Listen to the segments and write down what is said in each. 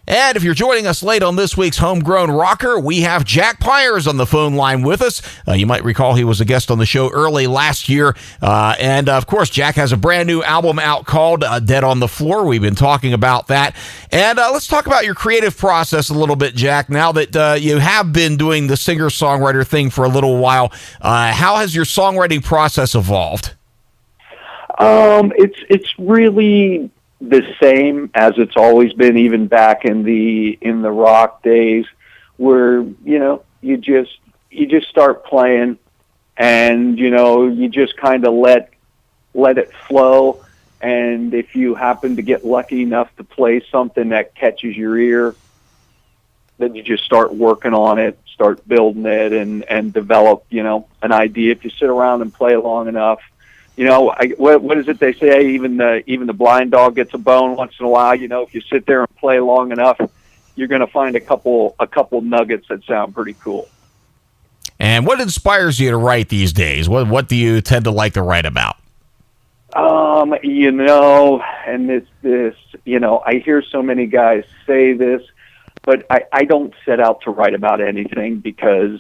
And if you're joining us late on this week's Homegrown Rocker, we have Jack Pyers on the phone line with us. You might recall he was a guest on the show early last year. And of course, Jack has a brand new album out called Dead on the Floor. We've been talking about that. And let's talk about your creative process a little bit, Jack. Now that you have been doing the singer-songwriter thing for a little while, how has your songwriting process evolved? It's really the same as it's always been, even back in the rock days, where you just start playing, and you just kind of let it flow. And if you happen to get lucky enough to play something that catches your ear, then you just start working on it, start building it, and develop an idea. If you sit around and play long enough, what is it they say? Even the blind dog gets a bone once in a while. If you sit there and play long enough, you're going to find a couple nuggets that sound pretty cool. And what inspires you to write these days? What do you tend to like to write about? And this, I hear so many guys say this, but I don't set out to write about anything, because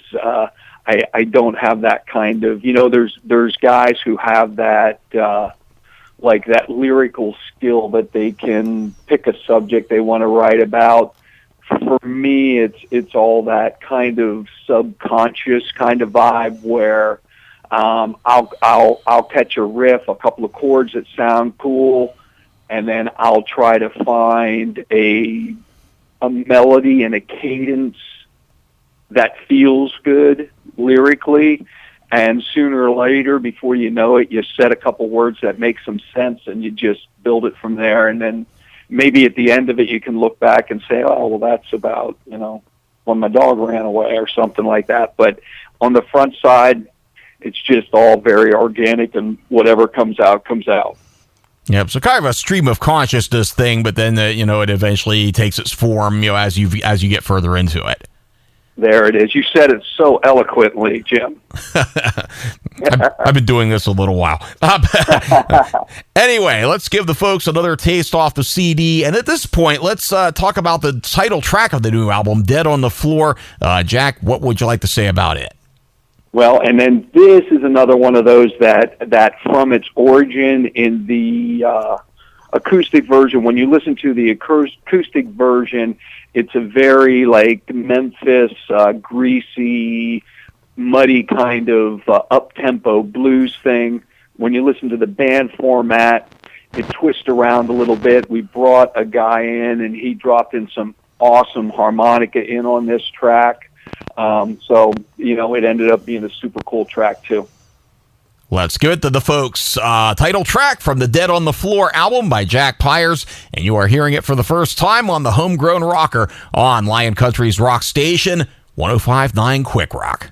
I don't have that kind of, there's guys who have that, like that lyrical skill that they can pick a subject they want to write about. For me, it's all that kind of subconscious kind of vibe where I'll catch a riff, a couple of chords that sound cool, and then I'll try to find a melody and a cadence that feels good lyrically, and sooner or later, before you know it, you set a couple words that make some sense, and you just build it from there. And then maybe at the end of it, you can look back and say, oh, well, that's about, when my dog ran away or something like that. But on the front side, it's just all very organic, and whatever comes out, comes out. Yep. So kind of a stream of consciousness thing, but then it eventually takes its form, as you get further into it. There it is. You said it so eloquently, Jim. I've been doing this a little while. Anyway, let's give the folks another taste off the CD. And at this point, let's talk about the title track of the new album, Dead on the Floor. Jack, what would you like to say about it? Well, and then this is another one of those that from its origin in the acoustic version, when you listen to the acoustic version, it's a very like Memphis, greasy, muddy kind of up-tempo blues thing. When you listen to the band format, it twists around a little bit. We brought a guy in, and he dropped in some awesome harmonica in on this track. So, it ended up being a super cool track, too. Let's give it to the folks. Title track from the Dead on the Floor album by Jack Pyers, and you are hearing it for the first time on the Homegrown Rocker on Lion Country's rock station, 105.9 QWIK Rock.